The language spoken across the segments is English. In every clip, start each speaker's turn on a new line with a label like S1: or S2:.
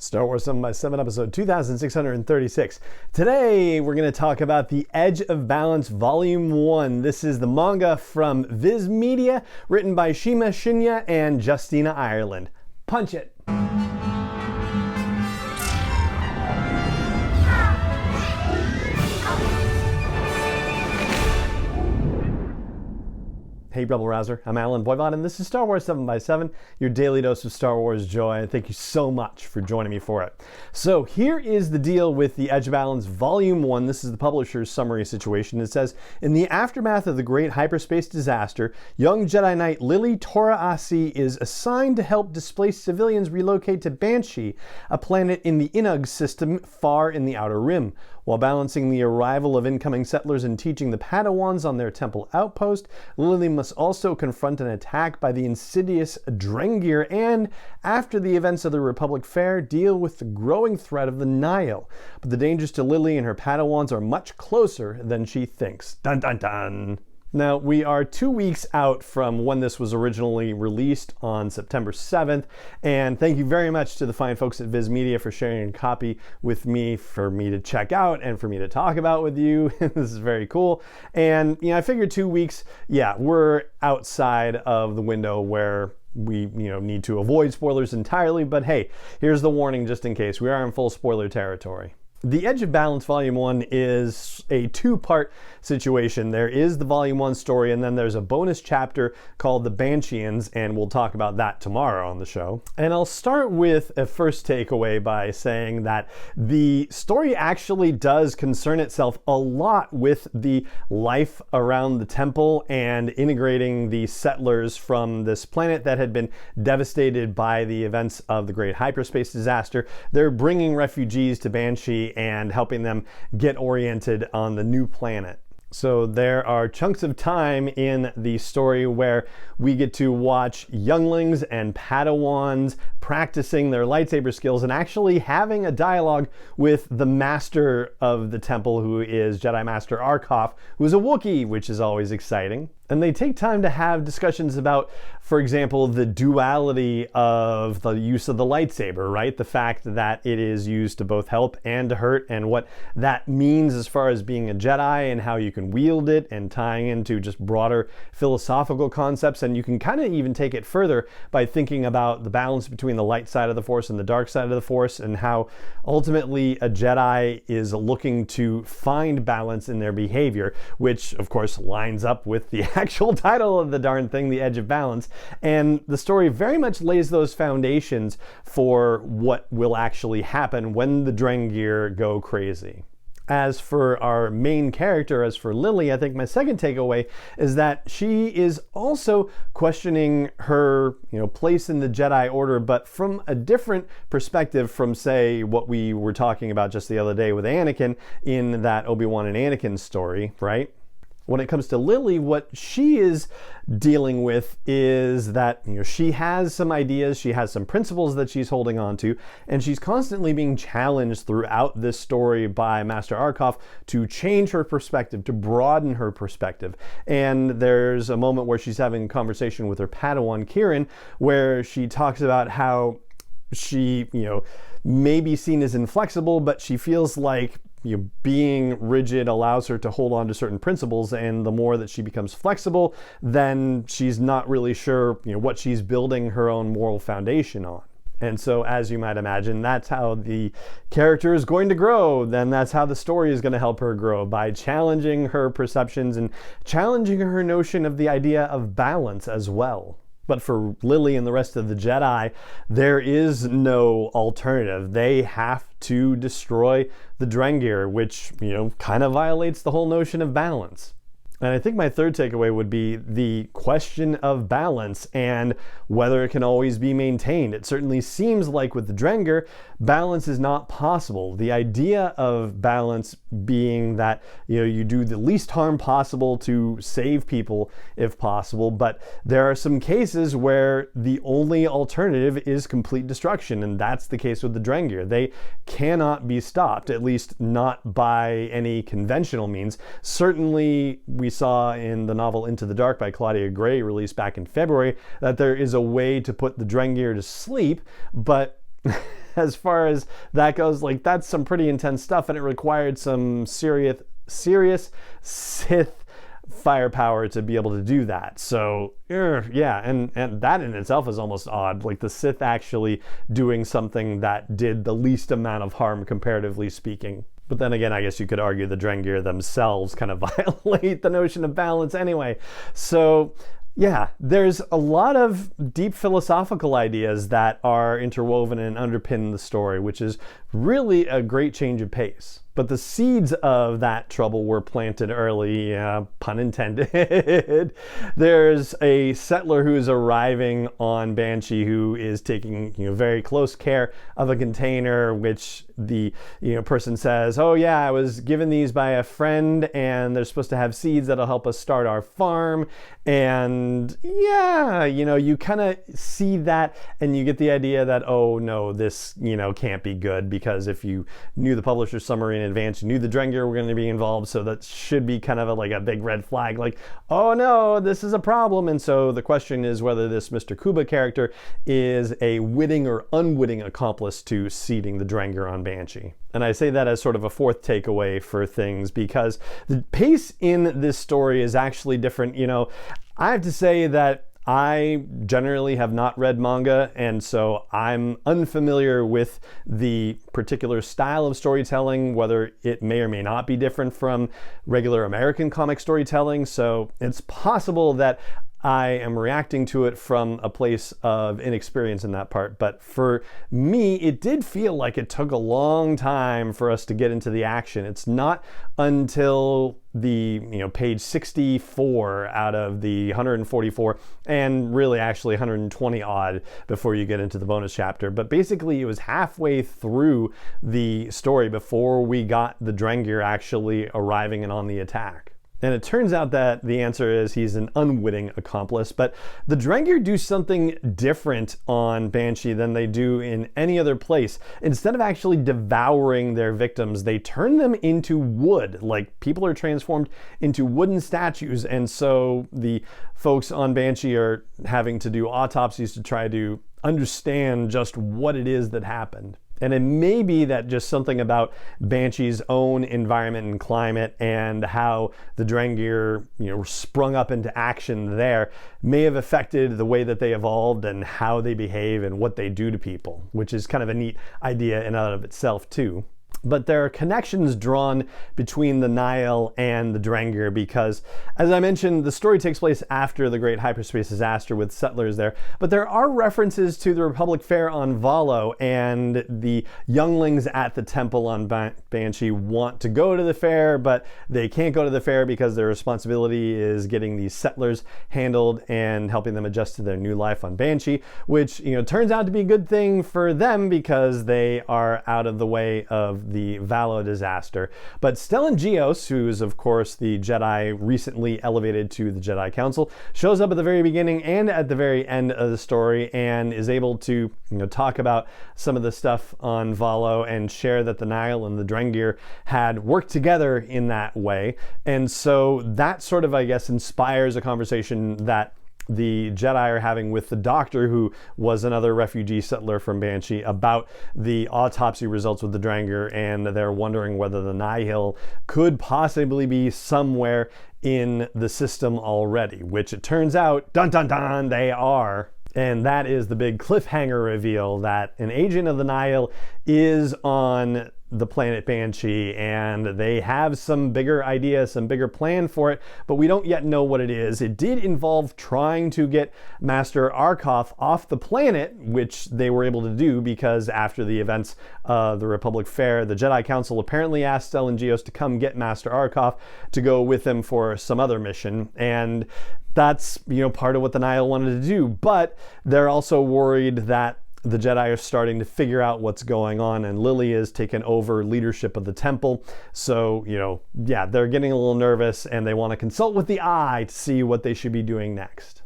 S1: Star Wars 7x7 episode 2636. Today we're going to talk about The Edge of Balance Volume 1. This is the manga from Viz Media, written by Shima Shinya and Justina Ireland. Punch it! Hey Rebel Rouser, I'm Alan Voivod, and this is Star Wars 7x7, your daily dose of Star Wars joy, and thank you so much for joining me for it. So here is the deal with The Edge of Balance Volume 1. This is the publisher's summary situation. It says, in the aftermath of the great hyperspace disaster, young Jedi Knight Lily Tora Asi is assigned to help displaced civilians relocate to Banshee, a planet in the Inug system far in the Outer Rim. While balancing the arrival of incoming settlers and teaching the Padawans on their temple outpost, Lily must also confront an attack by the insidious Drengir and, after the events of the Republic Fair, deal with the growing threat of the Nihil. But the dangers to Lily and her Padawans are much closer than she thinks. Dun dun dun! Now, we are 2 weeks out from when this was originally released on September 7th, and thank you very much to the fine folks at Viz Media for sharing a copy with me for me to check out and for me to talk about with you. This is very cool. And, I figured 2 weeks, we're outside of the window where we, need to avoid spoilers entirely, but hey, here's the warning just in case. We are in full spoiler territory. The Edge of Balance Volume 1 is a two-part situation. There is the Volume 1 story, and then there's a bonus chapter called The Bansheans, and we'll talk about that tomorrow on the show. And I'll start with a first takeaway by saying that the story actually does concern itself a lot with the life around the temple and integrating the settlers from this planet that had been devastated by the events of the Great Hyperspace Disaster. They're bringing refugees to Banshee and helping them get oriented on the new planet. So there are chunks of time in the story where we get to watch younglings and Padawans practicing their lightsaber skills and actually having a dialogue with the master of the temple, who is Jedi Master Arkoff, who's a Wookiee, which is always exciting. And they take time to have discussions about, for example, the duality of the use of the lightsaber, right? The fact that it is used to both help and to hurt, and what that means as far as being a Jedi and how you can wield it, and tying into just broader philosophical concepts. And you can kind of even take it further by thinking about the balance between the light side of the Force and the dark side of the Force, and how ultimately a Jedi is looking to find balance in their behavior, which of course lines up with the actual title of the darn thing, The Edge of Balance. And the story very much lays those foundations for what will actually happen when the Drengir go crazy. As for our main character, as for Lily, I think my second takeaway is that she is also questioning her, place in the Jedi Order, but from a different perspective from, say, what we were talking about just the other day with Anakin in that Obi-Wan and Anakin story, right? When it comes to Lily, what she is dealing with is that she has some ideas, she has some principles that she's holding on to, and she's constantly being challenged throughout this story by Master Arkoff to change her perspective, to broaden her perspective. And there's a moment where she's having a conversation with her Padawan Kieran, where she talks about how she, may be seen as inflexible, but she feels like being rigid allows her to hold on to certain principles, and the more that she becomes flexible, then she's not really sure what she's building her own moral foundation on. And so, as you might imagine, that's how the character is going to grow. Then that's how the story is going to help her grow, by challenging her perceptions and challenging her notion of the idea of balance as well. But for Lily and the rest of the Jedi, there is no alternative. They have to destroy the Drengir, which, kind of violates the whole notion of balance. And I think my third takeaway would be the question of balance and whether it can always be maintained. It certainly seems like with the Drengir, balance is not possible. The idea of balance being that, you do the least harm possible to save people if possible, but there are some cases where the only alternative is complete destruction, and that's the case with the Drengir. They cannot be stopped, at least not by any conventional means. Certainly, we saw in the novel Into the Dark by Claudia Gray, released back in February, that there is a way to put the Drengir to sleep, but as far as that goes, like that's some pretty intense stuff, and it required some serious Sith firepower to be able to do that. So yeah, and that in itself is almost odd, like the Sith actually doing something that did the least amount of harm comparatively speaking. But then again, I guess you could argue the Drengir themselves kind of violate the notion of balance anyway. So yeah, there's a lot of deep philosophical ideas that are interwoven and underpin the story, which is really a great change of pace. But the seeds of that trouble were planted early, pun intended. There's a settler who is arriving on Banshee who is taking very close care of a container, which the person says, oh yeah, I was given these by a friend and they're supposed to have seeds that'll help us start our farm. And yeah, you kind of see that and you get the idea that, oh no, this can't be good, because if you knew the publisher's summary in advance, you knew the Drengir were going to be involved, so that should be kind of like a big red flag, like, oh no, this is a problem. And so the question is whether this Mr. Kuba character is a witting or unwitting accomplice to seeding the Drengir on Banshee. And I say that as sort of a fourth takeaway for things, because the pace in this story is actually different. I have to say that I generally have not read manga, and so I'm unfamiliar with the particular style of storytelling, whether it may or may not be different from regular American comic storytelling. So it's possible that I am reacting to it from a place of inexperience in that part. But for me, it did feel like it took a long time for us to get into the action. It's not until the page 64 out of the 144, and really actually 120 odd before you get into the bonus chapter. But basically it was halfway through the story before we got the Drengir actually arriving and on the attack. And it turns out that the answer is he's an unwitting accomplice. But the Drengir do something different on Banshee than they do in any other place. Instead of actually devouring their victims, they turn them into wood. Like, people are transformed into wooden statues. And so the folks on Banshee are having to do autopsies to try to understand just what it is that happened. And it may be that just something about Banshee's own environment and climate and how the Drengir, sprung up into action there may have affected the way that they evolved and how they behave and what they do to people, which is kind of a neat idea in and of itself too. But there are connections drawn between the Nihil and the Drengir because, as I mentioned, the story takes place after the Great Hyperspace Disaster with settlers there. But there are references to the Republic Fair on Valo, and the younglings at the temple on Banshee want to go to the fair, but they can't go to the fair because their responsibility is getting these settlers handled and helping them adjust to their new life on Banshee, which turns out to be a good thing for them because they are out of the way of the Valo disaster. But Stellan Gios, who is of course the Jedi recently elevated to the Jedi Council, shows up at the very beginning and at the very end of the story and is able to talk about some of the stuff on Valo and share that the Nihil and the Drengir had worked together in that way. And so that sort of, I guess, inspires a conversation that the Jedi are having with the Doctor, who was another refugee settler from Banshee, about the autopsy results with the Drengir, and they're wondering whether the Nihil could possibly be somewhere in the system already, which it turns out, dun dun dun, they are. And that is the big cliffhanger reveal that an agent of the Nihil is on the planet Banshee, and they have some bigger idea, some bigger plan for it, but we don't yet know what it is. It did involve trying to get Master Arkoff off the planet, which they were able to do because after the events of the Republic Fair, the Jedi Council apparently asked Stellan Gios to come get Master Arkoff to go with them for some other mission, and that's part of what the Nihil wanted to do. But they're also worried that the Jedi are starting to figure out what's going on, and Lily has taken over leadership of the temple. So, they're getting a little nervous and they want to consult with the Eye to see what they should be doing next.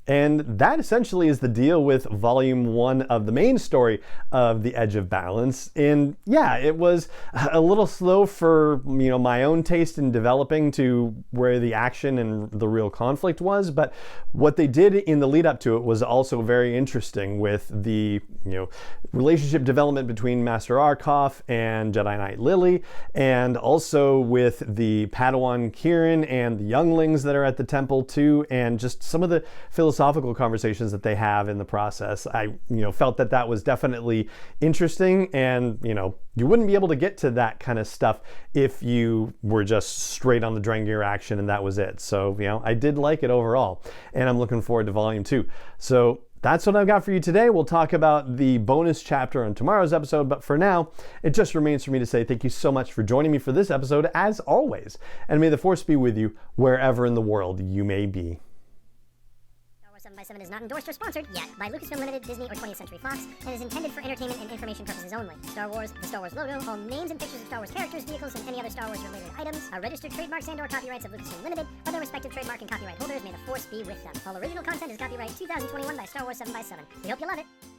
S1: And that essentially is the deal with volume 1 of the main story of The Edge of Balance. And yeah, it was a little slow for, my own taste in developing to where the action and the real conflict was, but what they did in the lead up to it was also very interesting with the, relationship development between Master Arkoff and Jedi Knight Lily, and also with the Padawan Kieran and the younglings that are at the temple too, and just some of the philosophical conversations that they have in the process. I, felt that was definitely interesting, and, you wouldn't be able to get to that kind of stuff if you were just straight on the Drengir action and that was it. So, I did like it overall, and I'm looking forward to volume 2. So that's what I've got for you today. We'll talk about the bonus chapter on tomorrow's episode, but for now, it just remains for me to say thank you so much for joining me for this episode, as always, and may the Force be with you wherever in the world you may be.
S2: 7x7 is not endorsed or sponsored yet by Lucasfilm Limited, Disney, or 20th Century Fox, and is intended for entertainment and information purposes only. Star Wars, the Star Wars logo, all names and pictures of Star Wars characters, vehicles, and any other Star Wars related items are registered trademarks and/or copyrights of Lucasfilm Limited, or their respective trademark and copyright holders. May the Force be with them. All original content is copyright 2021 by Star Wars 7x7. We hope you love it.